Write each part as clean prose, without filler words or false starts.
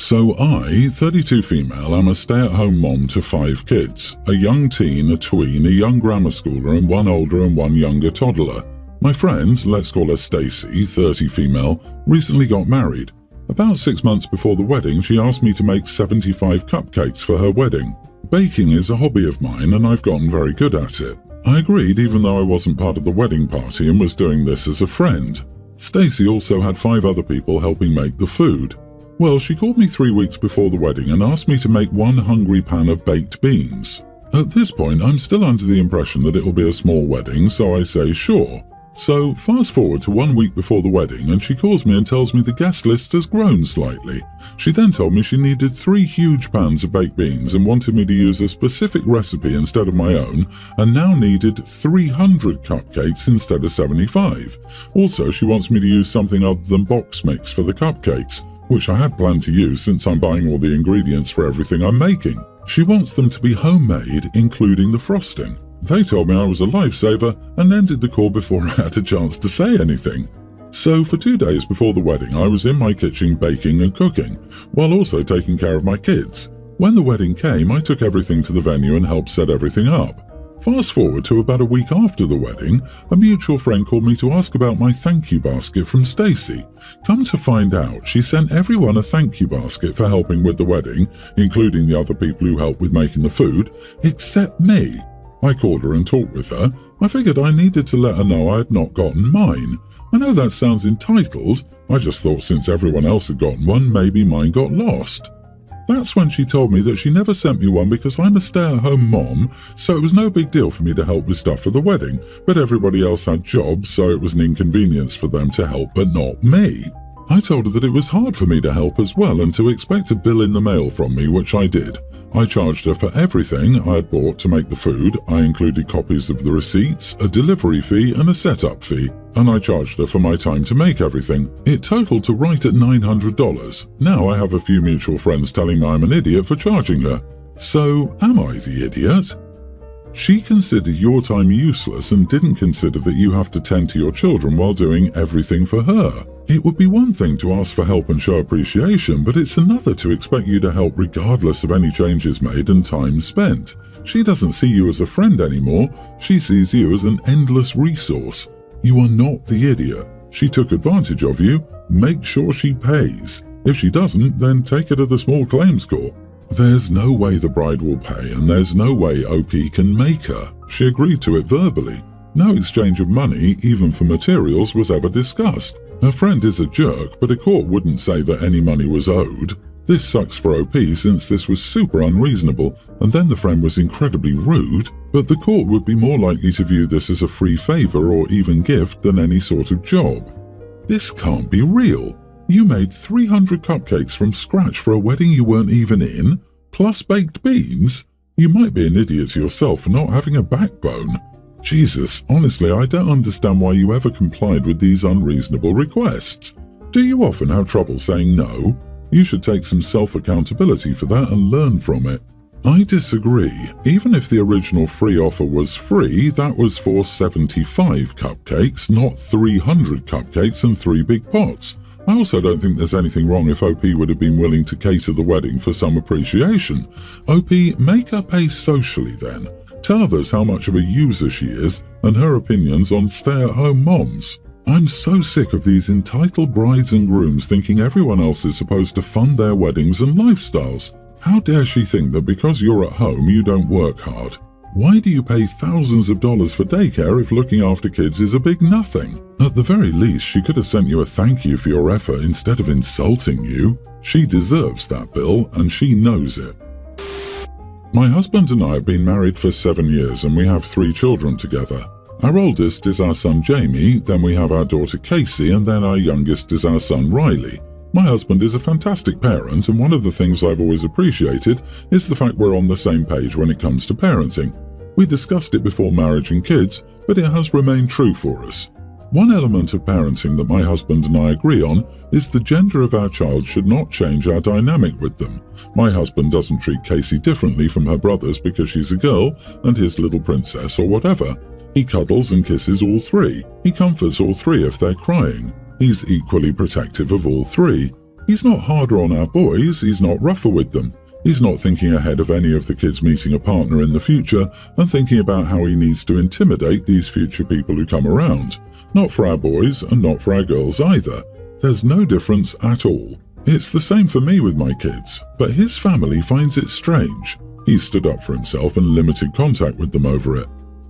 So I, 32 female, am a stay-at-home mom to 5 kids, a young teen, a tween, a young grammar schooler and one older and one younger toddler. My friend, let's call her Stacey, 30 female, recently got married. About 6 months before the wedding, she asked me to make 75 cupcakes for her wedding. Baking is a hobby of mine and I've gotten very good at it. I agreed even though I wasn't part of the wedding party and was doing this as a friend. Stacey also had 5 other people helping make the food. Well, she called me 3 weeks before the wedding and asked me to make 1 hungry pan of baked beans. At this point, I'm still under the impression that it will be a small wedding, so I say sure. So fast forward to 1 week before the wedding and she calls me and tells me the guest list has grown slightly. She then told me she needed 3 huge pans of baked beans and wanted me to use a specific recipe instead of my own, and now needed 300 cupcakes instead of 75. Also, she wants me to use something other than box mix for the cupcakes, which I had planned to use since I'm buying all the ingredients for everything I'm making. She wants them to be homemade, including the frosting. They told me I was a lifesaver and ended the call before I had a chance to say anything. So for 2 days before the wedding, I was in my kitchen baking and cooking, while also taking care of my kids. When the wedding came, I took everything to the venue and helped set everything up. Fast forward to about a week after the wedding, a mutual friend called me to ask about my thank you basket from Stacey. Come to find out, she sent everyone a thank you basket for helping with the wedding, including the other people who helped with making the food, except me. I called her and talked with her. I figured I needed to let her know I had not gotten mine. I know that sounds entitled, I just thought since everyone else had gotten one, maybe mine got lost. That's when she told me that she never sent me one because I'm a stay-at-home mom, so it was no big deal for me to help with stuff for the wedding, but everybody else had jobs, so it was an inconvenience for them to help, but not me. I told her that it was hard for me to help as well and to expect a bill in the mail from me, which I did. I charged her for everything I had bought to make the food. I included copies of the receipts, a delivery fee and a setup fee, and I charged her for my time to make everything. It totaled to right at $900. Now I have a few mutual friends telling me I'm an idiot for charging her. So, am I the idiot? She considered your time useless and didn't consider that you have to tend to your children while doing everything for her. It would be one thing to ask for help and show appreciation, but it's another to expect you to help regardless of any changes made and time spent. She doesn't see you as a friend anymore, she sees you as an endless resource. You are not the idiot. She took advantage of you, make sure she pays. If she doesn't, then take her to the small claims court. There's no way the bride will pay and there's no way OP can make her. She agreed to it verbally. No exchange of money, even for materials, was ever discussed. Her friend is a jerk, but a court wouldn't say that any money was owed. This sucks for OP since this was super unreasonable, and then the friend was incredibly rude, but the court would be more likely to view this as a free favor or even gift than any sort of job. This can't be real. You made 300 cupcakes from scratch for a wedding you weren't even in, plus baked beans? You might be an idiot yourself for not having a backbone. Jesus, honestly, I don't understand why you ever complied with these unreasonable requests. Do you often have trouble saying no? You should take some self-accountability for that and learn from it. I disagree. Even if the original free offer was free, that was for 75 cupcakes, not 300 cupcakes and 3 big pots. I also don't think there's anything wrong if OP would have been willing to cater the wedding for some appreciation. OP, make her pay socially then. Tell others how much of a user she is and her opinions on stay-at-home moms. I'm so sick of these entitled brides and grooms thinking everyone else is supposed to fund their weddings and lifestyles. How dare she think that because you're at home you don't work hard? Why do you pay thousands of dollars for daycare if looking after kids is a big nothing? At the very least, she could have sent you a thank you for your effort instead of insulting you. She deserves that bill, and she knows it. My husband and I have been married for 7 years and we have 3 children together. Our oldest is our son Jamie, then we have our daughter Casey, and then our youngest is our son Riley. My husband is a fantastic parent, and one of the things I've always appreciated is the fact we're on the same page when it comes to parenting. We discussed it before marriage and kids, but it has remained true for us. One element of parenting that my husband and I agree on is the gender of our child should not change our dynamic with them. My husband doesn't treat Casey differently from her brothers because she's a girl and his little princess or whatever. He cuddles and kisses all 3. He comforts all 3 if they're crying. He's equally protective of all 3. He's not harder on our boys, he's not rougher with them. He's not thinking ahead of any of the kids meeting a partner in the future and thinking about how he needs to intimidate these future people who come around. Not for our boys and not for our girls either. There's no difference at all. It's the same for me with my kids, but his family finds it strange. He stood up for himself and limited contact with them over it.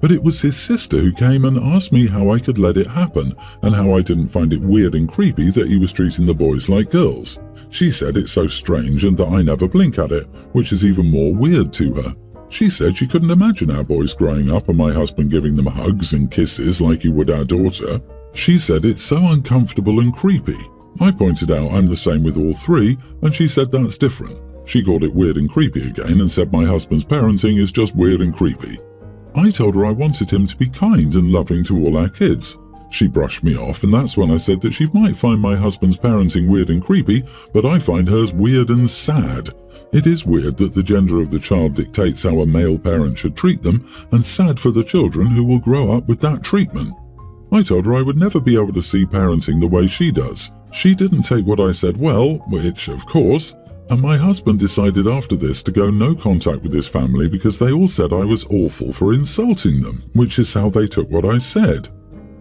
But it was his sister who came and asked me how I could let it happen and how I didn't find it weird and creepy that he was treating the boys like girls. She said it's so strange and that I never blink at it, which is even more weird to her. She said she couldn't imagine our boys growing up and my husband giving them hugs and kisses like he would our daughter. She said it's so uncomfortable and creepy. I pointed out I'm the same with all three, and she said that's different. She called it weird and creepy again and said my husband's parenting is just weird and creepy. I told her I wanted him to be kind and loving to all our kids. She brushed me off, and that's when I said that she might find my husband's parenting weird and creepy, but I find hers weird and sad. It is weird that the gender of the child dictates how a male parent should treat them, and sad for the children who will grow up with that treatment. I told her I would never be able to see parenting the way she does. She didn't take what I said well, which, of course, and my husband decided after this to go no contact with his family because they all said I was awful for insulting them, which is how they took what I said.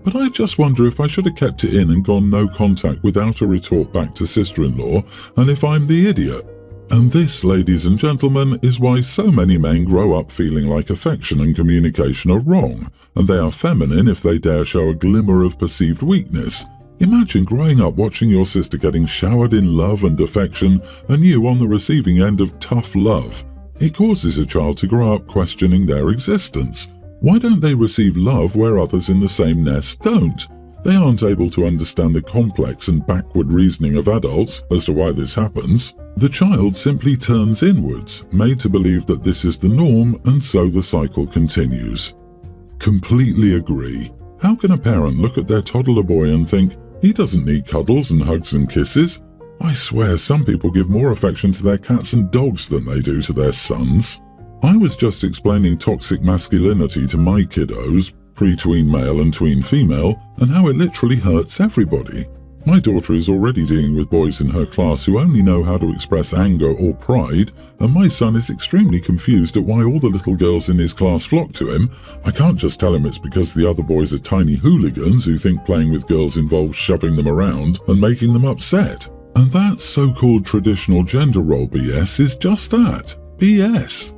But I just wonder if I should have kept it in and gone no contact without a retort back to sister-in-law, and if I'm the idiot. And this, ladies and gentlemen, is why so many men grow up feeling like affection and communication are wrong, and they are feminine if they dare show a glimmer of perceived weakness. Imagine growing up watching your sister getting showered in love and affection and you on the receiving end of tough love. It causes a child to grow up questioning their existence. Why don't they receive love where others in the same nest don't? They aren't able to understand the complex and backward reasoning of adults as to why this happens. The child simply turns inwards, made to believe that this is the norm, and so the cycle continues. Completely agree. How can a parent look at their toddler boy and think, he doesn't need cuddles and hugs and kisses? I swear some people give more affection to their cats and dogs than they do to their sons. I was just explaining toxic masculinity to my kiddos, pre-tween male and tween female, and how it literally hurts everybody. My daughter is already dealing with boys in her class who only know how to express anger or pride, and my son is extremely confused at why all the little girls in his class flock to him. I can't just tell him it's because the other boys are tiny hooligans who think playing with girls involves shoving them around and making them upset. And that so-called traditional gender role BS is just that, BS.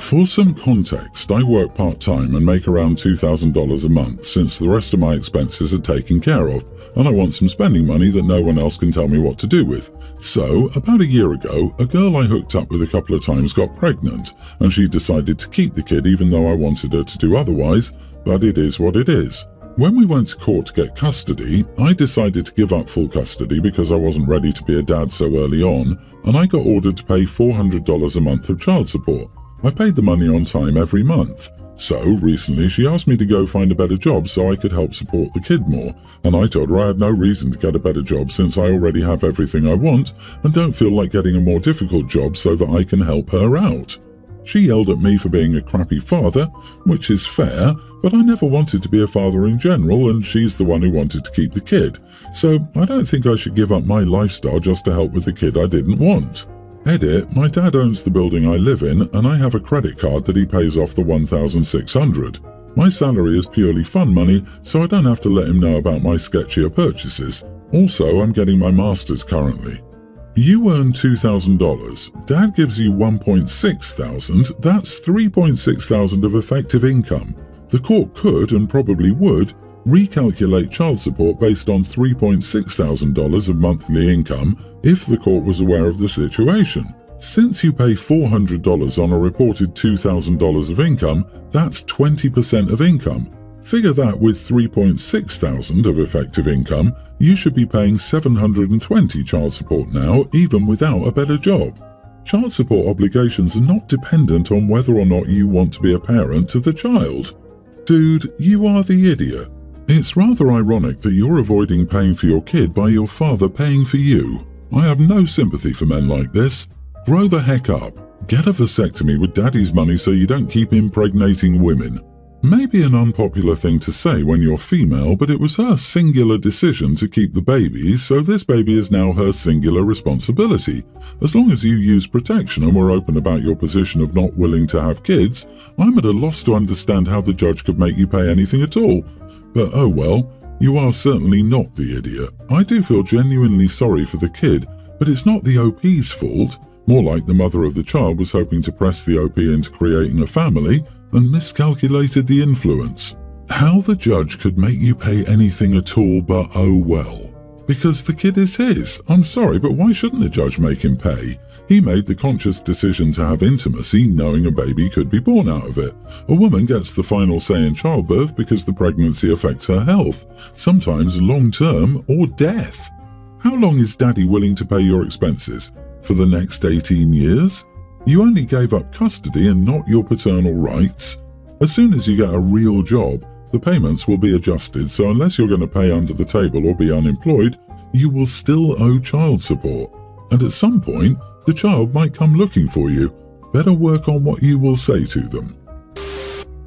For some context, I work part-time and make around $2,000 a month since the rest of my expenses are taken care of, and I want some spending money that no one else can tell me what to do with. So, about a year ago, a girl I hooked up with a couple of times got pregnant, and she decided to keep the kid even though I wanted her to do otherwise, but it is what it is. When we went to court to get custody, I decided to give up full custody because I wasn't ready to be a dad so early on, and I got ordered to pay $400 a month of child support. I've paid the money on time every month. So, recently she asked me to go find a better job so I could help support the kid more, and I told her I had no reason to get a better job since I already have everything I want and don't feel like getting a more difficult job so that I can help her out. She yelled at me for being a crappy father, which is fair, but I never wanted to be a father in general, and she's the one who wanted to keep the kid. So, I don't think I should give up my lifestyle just to help with the kid I didn't want. Edit, my dad owns the building I live in, and I have a credit card that he pays off the $1,600. My salary is purely fun money, so I don't have to let him know about my sketchier purchases. Also, I'm getting my master's currently. You earn $2,000. Dad gives you $1,600. That's $3,600 of effective income. The court could, and probably would, recalculate child support based on $3,600 of monthly income if the court was aware of the situation. Since you pay $400 on a reported $2,000 of income, that's 20% of income. Figure that with $3,600 of effective income, you should be paying $720 child support now, even without a better job. Child support obligations are not dependent on whether or not you want to be a parent to the child. Dude, you are the idiot. It's rather ironic that you're avoiding paying for your kid by your father paying for you. I have no sympathy for men like this. Grow the heck up. Get a vasectomy with daddy's money so you don't keep impregnating women. Maybe an unpopular thing to say when you're female, but it was her singular decision to keep the baby, so this baby is now her singular responsibility. As long as you use protection and were open about your position of not willing to have kids, I'm at a loss to understand how the judge could make you pay anything at all. But oh well, you are certainly not the idiot. I do feel genuinely sorry for the kid, but it's not the OP's fault. More like the mother of the child was hoping to press the OP into creating a family and miscalculated the influence. How the judge could make you pay anything at all but oh well. Because the kid is his. I'm sorry, but why shouldn't the judge make him pay? He made the conscious decision to have intimacy knowing a baby could be born out of it. A woman gets the final say in childbirth because the pregnancy affects her health, sometimes long-term or death. How long is daddy willing to pay your expenses? For the next 18 years? You only gave up custody and not your paternal rights. As soon as you get a real job, the payments will be adjusted, so unless you're going to pay under the table or be unemployed, you will still owe child support. And at some point, the child might come looking for you. Better work on what you will say to them.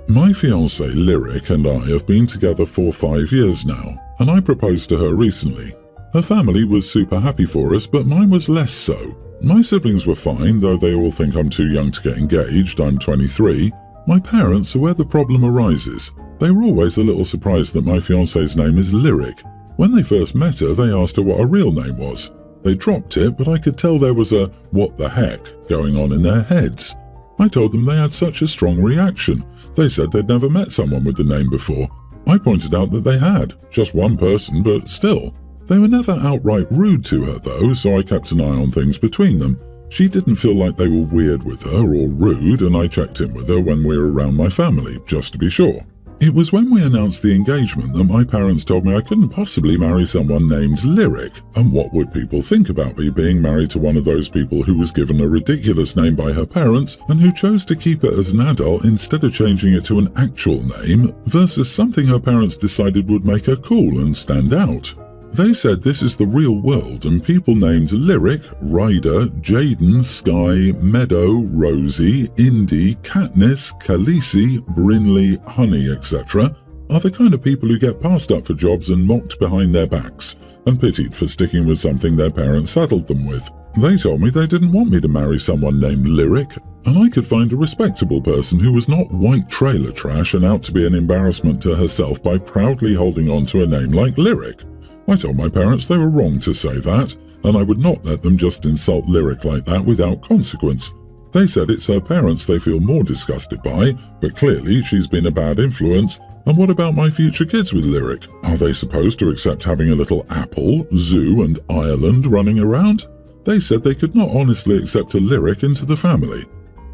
My fiancée Lyric and I have been together for 5 years now, and I proposed to her recently. Her family was super happy for us, but mine was less so. My siblings were fine, though they all think I'm too young to get engaged. I'm 23. My parents are where the problem arises. They were always a little surprised that my fiancée's name is Lyric. When they first met her, they asked her what her real name was. They dropped it, but I could tell there was a what the heck going on in their heads. I told them they had such a strong reaction. They said they'd never met someone with the name before. I pointed out that they had, just one person, but still. They were never outright rude to her though, so I kept an eye on things between them. She didn't feel like they were weird with her or rude, and I checked in with her when we were around my family, just to be sure. It was when we announced the engagement that my parents told me I couldn't possibly marry someone named Lyric, and what would people think about me being married to one of those people who was given a ridiculous name by her parents and who chose to keep it as an adult instead of changing it to an actual name, versus something her parents decided would make her cool and stand out. They said this is the real world and people named Lyric, Ryder, Jaden, Sky, Meadow, Rosie, Indy, Katniss, Khaleesi, Brinley, Honey, etc. are the kind of people who get passed up for jobs and mocked behind their backs and pitied for sticking with something their parents saddled them with. They told me they didn't want me to marry someone named Lyric, and I could find a respectable person who was not white trailer trash and out to be an embarrassment to herself by proudly holding on to a name like Lyric. I told my parents they were wrong to say that, and I would not let them just insult Lyric like that without consequence. They said it's her parents they feel more disgusted by, but clearly she's been a bad influence. And what about my future kids with Lyric? Are they supposed to accept having a little apple, zoo and Ireland running around? They said they could not honestly accept a Lyric into the family.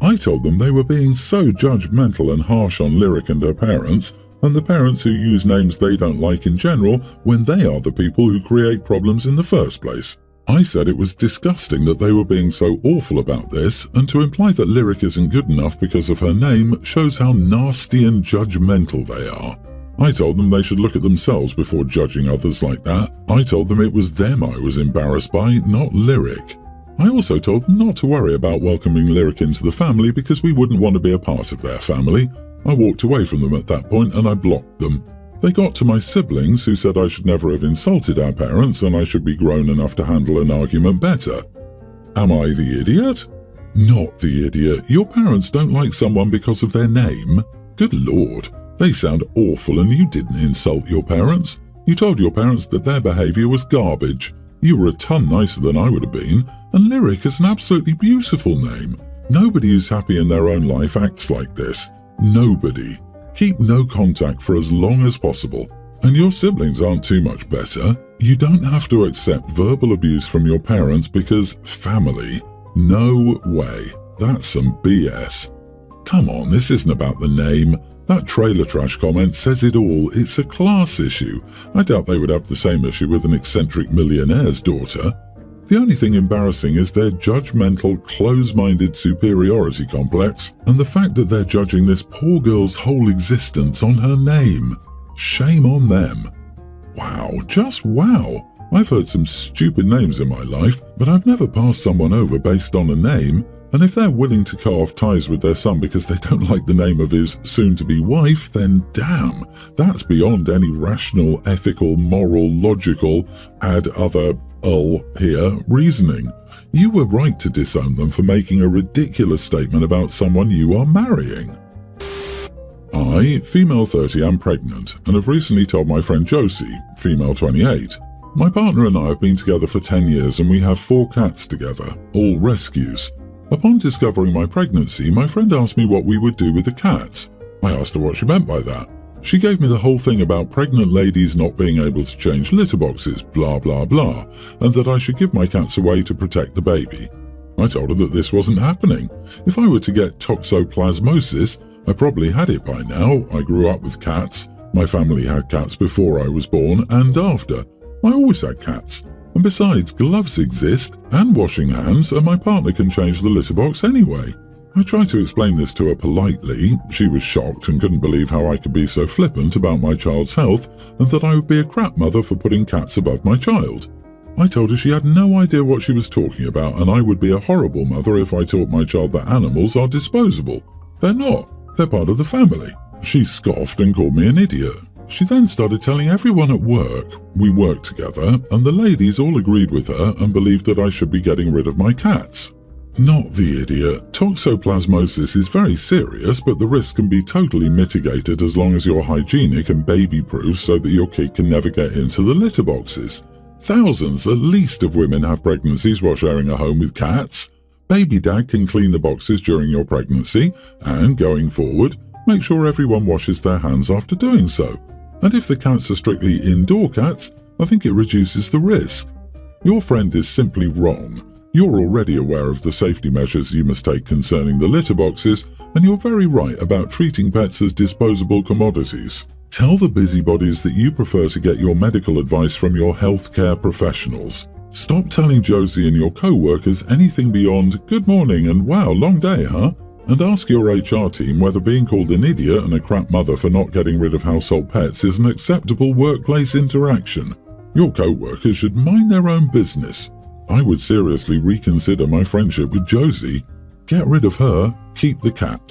I told them they were being so judgmental and harsh on Lyric and her parents, and the parents who use names they don't like in general when they are the people who create problems in the first place. I said it was disgusting that they were being so awful about this, and to imply that Lyric isn't good enough because of her name shows how nasty and judgmental they are. I told them they should look at themselves before judging others like that. I told them it was them I was embarrassed by, not Lyric. I also told them not to worry about welcoming Lyric into the family because we wouldn't want to be a part of their family. I walked away from them at that point and I blocked them. They got to my siblings who said I should never have insulted our parents and I should be grown enough to handle an argument better. Am I the idiot? Not the idiot. Your parents don't like someone because of their name. Good Lord, they sound awful and you didn't insult your parents. You told your parents that their behaviour was garbage. You were a ton nicer than I would have been, and Lyric is an absolutely beautiful name. Nobody who's happy in their own life acts like this. Nobody. Keep no contact for as long as possible. And your siblings aren't too much better. You don't have to accept verbal abuse from your parents because family. No way. That's some BS. Come on, this isn't about the name. That trailer trash comment says it all. It's a class issue. I doubt they would have the same issue with an eccentric millionaire's daughter. The only thing embarrassing is their judgmental, close-minded superiority complex and the fact that they're judging this poor girl's whole existence on her name. Shame on them. Wow, just wow. I've heard some stupid names in my life, but I've never passed someone over based on a name. And if they're willing to cut off ties with their son because they don't like the name of his soon-to-be wife, then damn, that's beyond any rational, ethical, moral, logical, add other here reasoning. You were right to disown them for making a ridiculous statement about someone you are marrying. I, female 30, am pregnant and have recently told my friend Josie, female 28. My partner and I have been together for 10 years and we have 4 cats together, all rescues. Upon discovering my pregnancy, my friend asked me what we would do with the cats. I asked her what she meant by that. She gave me the whole thing about pregnant ladies not being able to change litter boxes, blah blah blah, and that I should give my cats away to protect the baby. I told her that this wasn't happening. If I were to get toxoplasmosis, I probably had it by now. I grew up with cats. My family had cats before I was born and after. I always had cats. And besides, gloves exist, and washing hands, and my partner can change the litter box anyway. I tried to explain this to her politely. She was shocked and couldn't believe how I could be so flippant about my child's health and that I would be a crap mother for putting cats above my child. I told her she had no idea what she was talking about and I would be a horrible mother if I taught my child that animals are disposable. They're not. They're part of the family. She scoffed and called me an idiot. She then started telling everyone at work. We worked together and the ladies all agreed with her and believed that I should be getting rid of my cats. Not the idiot. Toxoplasmosis is very serious, but the risk can be totally mitigated as long as you're hygienic and baby-proof so that your kid can never get into the litter boxes. Thousands, at least, of women have pregnancies while sharing a home with cats. Baby dad can clean the boxes during your pregnancy, and going forward, make sure everyone washes their hands after doing so. And if the cats are strictly indoor cats, I think it reduces the risk. Your friend is simply wrong. You're already aware of the safety measures you must take concerning the litter boxes, and you're very right about treating pets as disposable commodities. Tell the busybodies that you prefer to get your medical advice from your healthcare professionals. Stop telling Josie and your co-workers anything beyond "good morning" and "wow, long day, huh?" And ask your HR team whether being called an idiot and a crap mother for not getting rid of household pets is an acceptable workplace interaction. Your co-workers should mind their own business. I would seriously reconsider my friendship with Josie. Get rid of her, keep the cats.